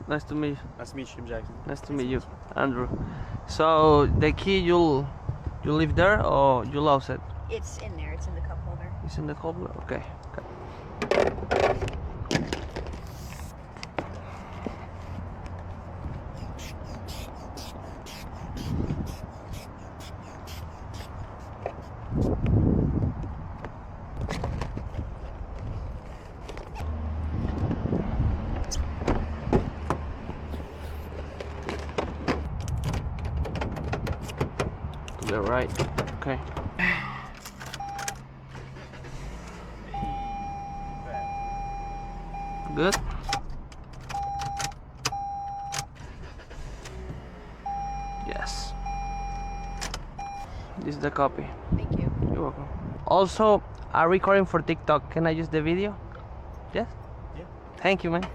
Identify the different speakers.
Speaker 1: Nice to meet you.
Speaker 2: Nice to meet you, Jackson.
Speaker 1: Nice to meet you, Andrew. So the key, you leave there or you lost it?
Speaker 3: It's in there. It's in the cup holder.
Speaker 1: It's in the cobbler. Okay. To the right. Okay. Good. Yes. This is the copy.
Speaker 3: Thank you.
Speaker 1: You're welcome. Also, I'm recording for TikTok. Can I use the video? Yes?
Speaker 2: Yeah.
Speaker 1: Thank you, man.